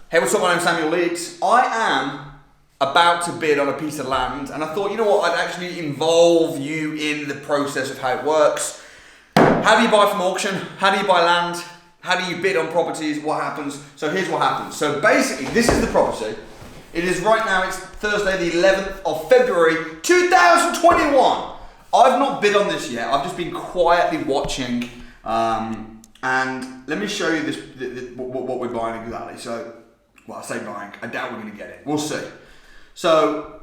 Hey, what's up? My name's Samuel Leeds. I am about to bid on a piece of land, and I thought, you know what, I'd actually involve you in the process of how it works. How do you buy from auction? How do you buy land? How do you bid on properties? What happens? So here's what happens. So basically, this is the property. It is right now, it's Thursday the 11th of February 2021. I've not bid on this yet. I've just been quietly watching. And let me show you this, what we're buying exactly. So, well, I say buying, I doubt we're going to get it. We'll see. So,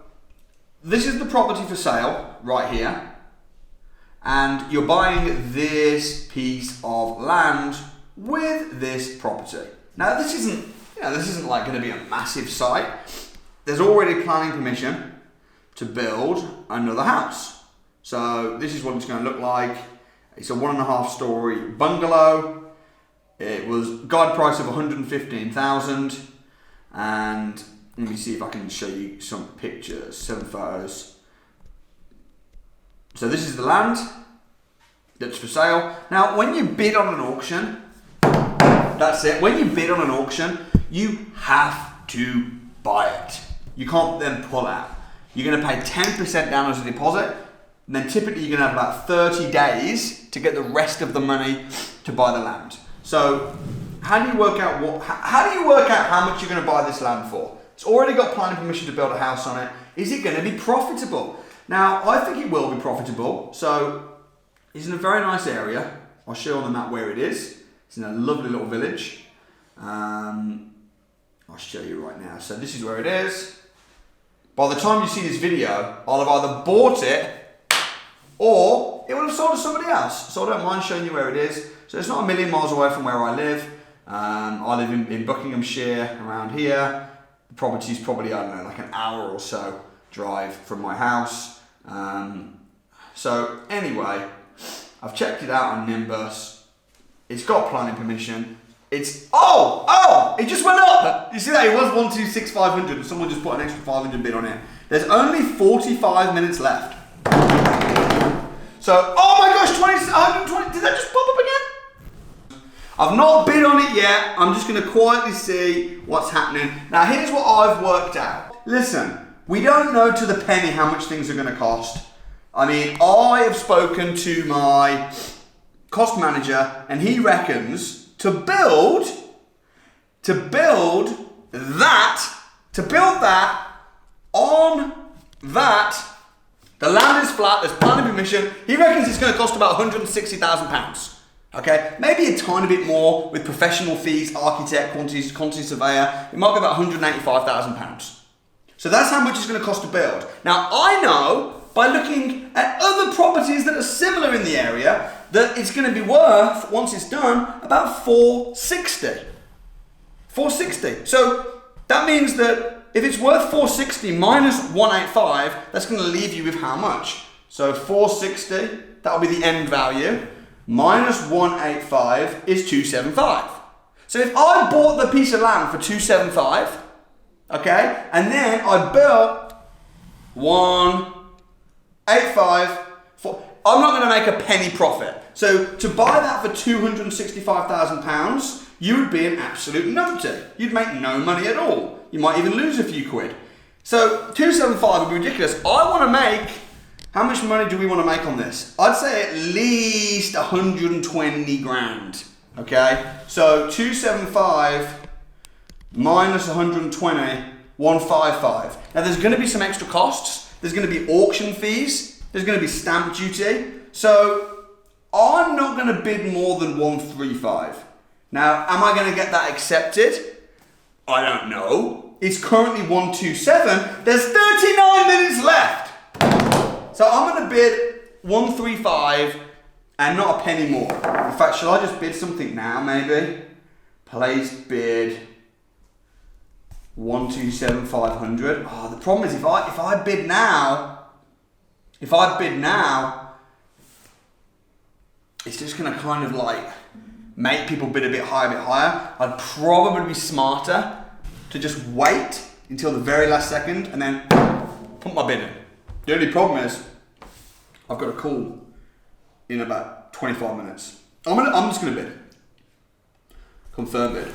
this is the property for sale right here. And you're buying this piece of land with this property. Now, this isn't like going to be a massive site. There's already planning permission to build another house. So, this is what it's going to look like. It's a 1.5 story bungalow. It was guide price of 115,000, and let me see if I can show you some pictures, some photos. So this is the land that's for sale. Now, when you bid on an auction, that's it. When you bid on an auction, you have to buy it. You can't then pull out. You're going to pay 10% down as a deposit. And then typically you're going to have about 30 days to get the rest of the money to buy the land. So how do you work out how much you're going to buy this land for? It's already got planning permission to build a house on it. Is it going to be profitable? Now, I think it will be profitable. So it's in a very nice area. I'll show you on the map where it is. It's in a lovely little village. I'll show you right now. So this is where it is. By the time you see this video, I'll have either bought it or it would have sold to somebody else. So I don't mind showing you where it is. So it's not a million miles away from where I live. I live in Buckinghamshire, around here. The property's probably, I don't know, like an hour or so drive from my house. So anyway, I've checked it out on Nimbus. It's got planning permission. It's, it just went up. You see that? It was 126,500. Someone just put an extra 500 bid on it. There's only 45 minutes left. So, oh my gosh, 120, did that just pop up again? I've not bid on it yet. I'm just going to quietly see what's happening. Now, here's what I've worked out. Listen, we don't know to the penny how much things are going to cost. I mean, I have spoken to my cost manager, and he reckons to build that on that. The land is flat, there's planning permission. He reckons it's going to cost about £160,000. Okay, maybe a tiny bit more with professional fees, architect, quantity surveyor. It might be about £185,000. So that's how much it's going to cost to build. Now, I know by looking at other properties that are similar in the area that it's going to be worth, once it's done, about £460,000. £460,000. So that means that if it's worth 460 minus 185, that's going to leave you with how much? So 460, that'll be the end value, minus 185 is 275. So if I bought the piece of land for 275, okay, and then I built 185, I'm not going to make a penny profit. So to buy that for £265,000, you would be an absolute numpty. You'd make no money at all. You might even lose a few quid. So 275 would be ridiculous. I want to make, how much money do we want to make on this? I'd say at least 120 grand. Okay, so 275 minus 120, 155. Now there's going to be some extra costs. There's going to be auction fees. There's going to be stamp duty. So I'm not going to bid more than 135. Now, am I going to get that accepted? I don't know. It's currently 127. There's 39 minutes left. So I'm going to bid 135 and not a penny more. In fact, shall I just bid something now, maybe? Place bid 127,500. Oh, the problem is if I bid now, it's just going to kind of like make people bid a bit higher, I'd probably be smarter to just wait until the very last second and then put my bid in. The only problem is I've got a call in about 25 minutes. I'm just gonna bid. Confirm bid.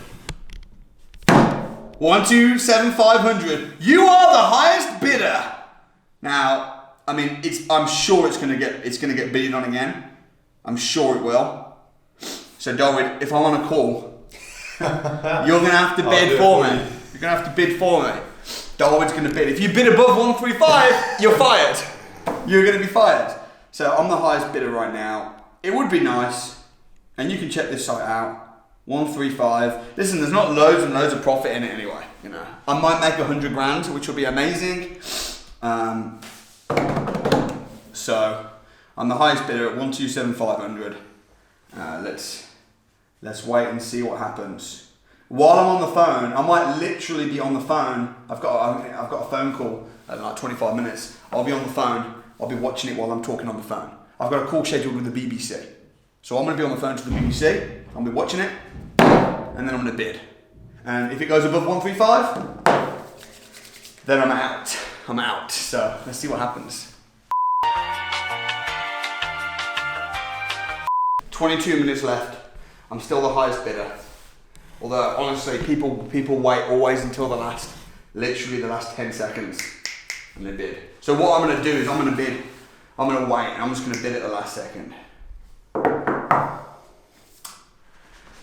127,500. You are the highest bidder. Now, I mean, I'm sure it's gonna get bidded on again. I'm sure it will. So Darwin, if I'm on a call, you're gonna have to bid for me. You're gonna have to bid for me. Darwin's gonna bid. If you bid above 135, you're fired. You're gonna be fired. So I'm the highest bidder right now. It would be nice, and you can check this site out. 135. Listen, there's not loads and loads of profit in it anyway. You know, I might make 100 grand, which will be amazing. So I'm the highest bidder at 127,500. Let's wait and see what happens. While I'm on the phone, I might literally be on the phone. I've got a phone call in like 25 minutes. I'll be on the phone. I'll be watching it while I'm talking on the phone. I've got a call scheduled with the BBC. So I'm going to be on the phone to the BBC. I'll be watching it, and then I'm going to bid. And if it goes above 135, then I'm out. I'm out. So let's see what happens. 22 minutes left. I'm still the highest bidder. Although honestly, people wait always until literally the last 10 seconds, and they bid. So what I'm going to do is I'm going to bid. I'm going to wait, and I'm just going to bid at the last second.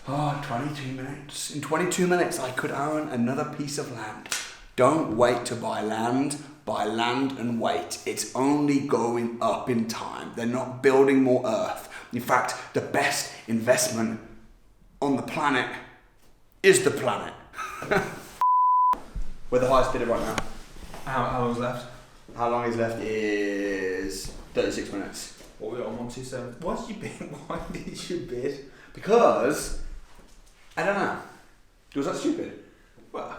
Oh, 22 minutes. In 22 minutes, I could own another piece of land. Don't wait to buy land. Buy land and wait. It's only going up in time. They're not building more earth. In fact, the best investment on the planet is the planet. We're the highest bidder right now. How long's left? How long is left is 36 minutes. What we got on 127? Why did you bid? Why did you bid? Because I don't know. Was that stupid? Well,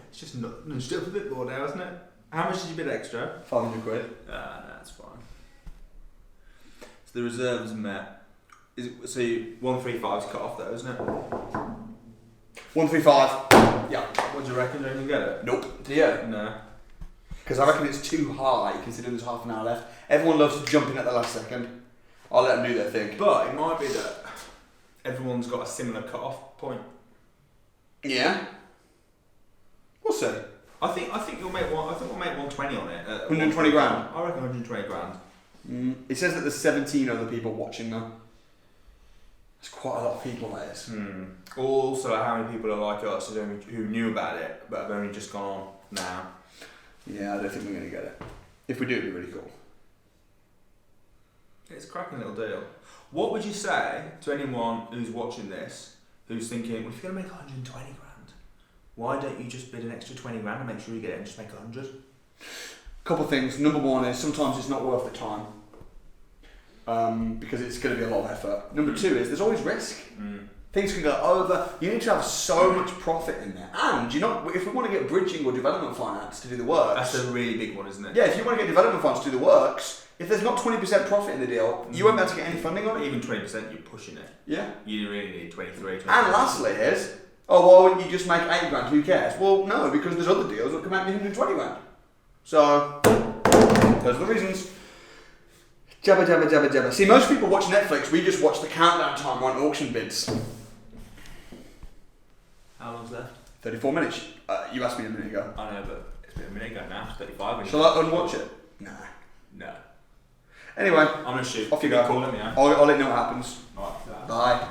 it's just nudged up a bit more now, isn't it? How much did you bid extra? 500 quid. No, that's fine. So the reserves are met. So 135's cut off though, isn't it? 135. Yeah. What do you reckon? Don't even get it? Nope. Do you? No. Because I reckon it's too high considering there's half an hour left. Everyone loves to jump in at the last second. I'll let them do their thing. But it might be that everyone's got a similar cut-off point. Yeah. We'll see. I think you'll make one. I think we'll make 120 on it. 120 grand. I reckon 120 grand. It says that there's 17 other people watching though. There's quite a lot of people, that is. Also, how many people are like us who knew about it but have only just gone on now? Yeah, I don't think we're going to get it. If we do, it'd be really cool. It's a cracking little deal. What would you say to anyone who's watching this, who's thinking, well, if you're going to make 120 grand, why don't you just bid an extra 20 grand and make sure you get it and just make 100? Couple things. Number one is sometimes it's not worth the time. Because it's going to be a lot of effort. Number two is there's always risk. Things can go over. You need to have so much profit in there. And if we want to get bridging or development finance to do the works, that's a really big one, isn't it? Yeah, if you want to get development finance to do the works, if there's not 20% profit in the deal, you won't be able to get any funding on it. Even 20%, you're pushing it. Yeah. You really need 23, 24. And lastly is, why wouldn't you just make 8 grand? Who cares? Well, no, because there's other deals that can make me 120 grand. So, those are the reasons. Jabba, jabba, jabba, jabba. See, most people watch Netflix, we just watch the countdown time on auction bids. How long's left? 34 minutes. You asked me a minute ago. I know, but it's been a minute ago now. It's 35 minutes. Shall I unwatch it? Nah. No. Anyway, I'm going to shoot. Off you go. Call me, yeah? I'll let you know what happens. Alright. Bye.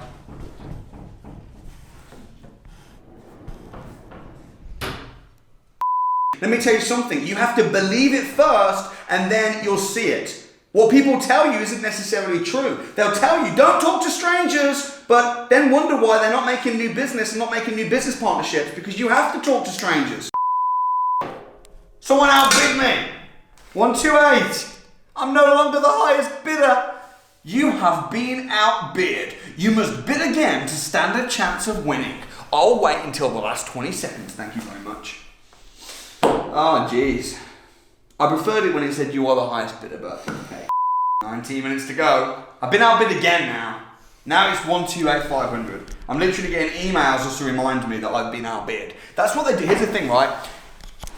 Let me tell you something. You have to believe it first, and then you'll see it. What people tell you isn't necessarily true. They'll tell you, don't talk to strangers, but then wonder why they're not making new business and not making new business partnerships, because you have to talk to strangers. Someone outbid me. 128. I'm no longer the highest bidder. You have been outbid. You must bid again to stand a chance of winning. I'll wait until the last 20 seconds. Thank you very much. Oh, jeez. I preferred it when it said you are the highest bidder, but okay. 19 minutes to go. I've been outbid again now. Now it's 128,500. I'm literally getting emails just to remind me that I've been outbid. That's what they do. Here's the thing, right?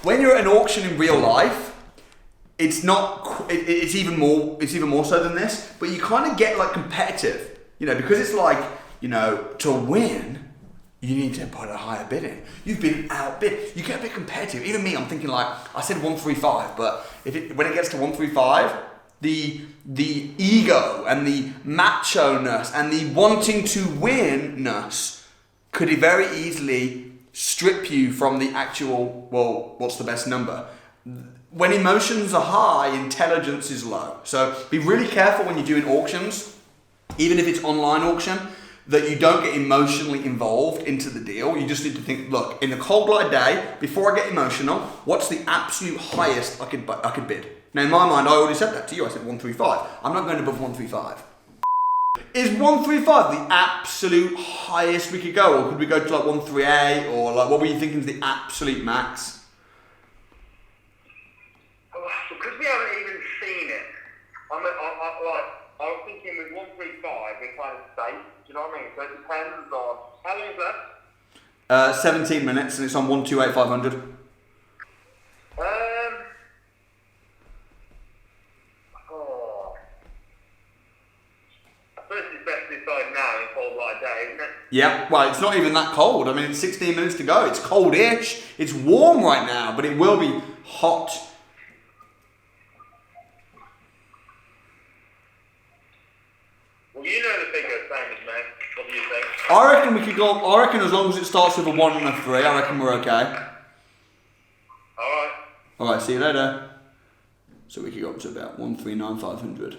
When you're at an auction in real life, it's not. It's even more so than this. But you kind of get like competitive, because it's like to win. you need to put a higher bid in. You've been outbid. You get a bit competitive. Even me, I'm thinking like, I said 135, but when it gets to 135, the ego and the macho-ness and the wanting to win-ness could very easily strip you from the actual, well, what's the best number? When emotions are high, intelligence is low. So be really careful when you're doing auctions, even if it's online auction, that you don't get emotionally involved into the deal. You just need to think, look, in a cold light day, before I get emotional, what's the absolute highest I could bid? Now in my mind, I already said that to you. I said 135. I'm not going above 135. Is 135 the absolute highest we could go? Or could we go to like 138? Or like, what were you thinking is the absolute max? Because we haven't even seen it, I was thinking with 135, we're kind of safe. Do you know what I mean? So it depends on how long is that? 17 minutes, and it's on 128,500. I suppose it's best to decide now in cold light day, isn't it? Yeah, well, it's not even that cold. I mean, it's 16 minutes to go. It's cold-ish. It's warm right now, but it will be hot. Well, you know the figure, same as me. What do you think? I reckon we could go. I reckon as long as it starts with a 1 and a 3, I reckon we're okay. Alright. Alright, see you later. So we could go up to about 139,500.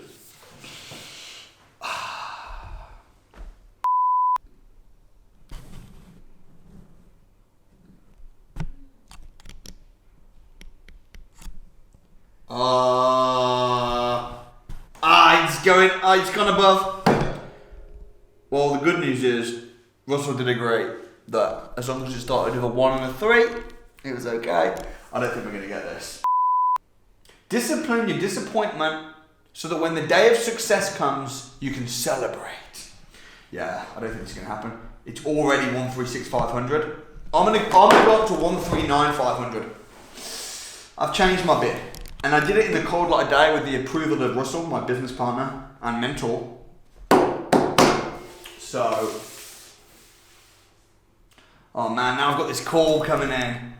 It's gone above. Well, the good news is Russell did agree that as long as it started with a 1 and a 3, it was okay. I don't think we're going to get this. Discipline your disappointment so that when the day of success comes, you can celebrate. Yeah, I don't think it's going to happen. It's already 136,500. I'm gonna go up to 139,500. I've changed my bid. And I did it in the cold light of day with the approval of Russell, my business partner and mentor. So, oh man, now I've got this call coming in.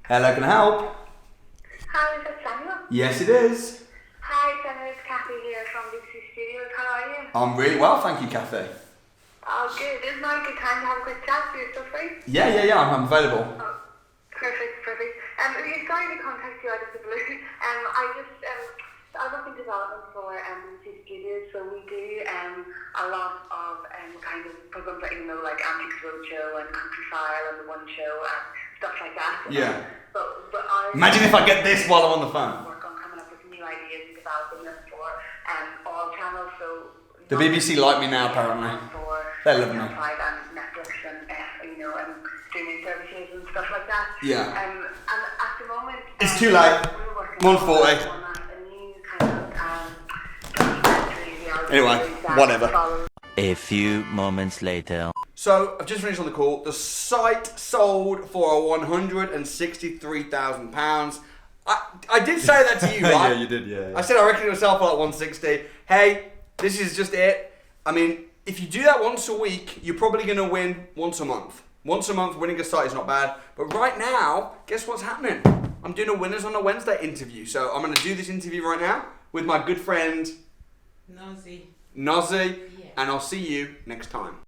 Hello, can I help? Hi, is that Samuel? Yes, it is. Hi, Samuel, it's Kathy here from DC Studios. How are you? I'm really well, thank you, Kathy. Oh, good. Isn't now a good time to have a quick chat? Are you still free? Yeah, I'm available. Oh, perfect. We're sorry to contact you out of the blue. I work in development for DC Studios, so we do a lot of kind of programs like, like Antiques Roadshow and Country File and The One Show and stuff like that. Yeah. But I Imagine if I get this while I'm on the phone. Work on coming up with new ideas and developing them for all channels. So The BBC like me now, apparently. They love me. And Netflix and and streaming services and stuff like that. Yeah. And at the moment, It's too late. we're working 140. on a new kind of documentary reality Anyway, series that whatever. follows A few moments later. So, I've just finished on the call. The site sold for £163,000. I did say that to you, right? Yeah, you did, yeah. I said I reckon it would sell for like 160. Hey, this is just it. I mean, if you do that once a week, you're probably going to win once a month. Once a month winning a site is not bad. But right now, guess what's happening? I'm doing a Winners on a Wednesday interview. So I'm going to do this interview right now with my good friend Nosy. Nozzy. Yeah. And I'll see you next time.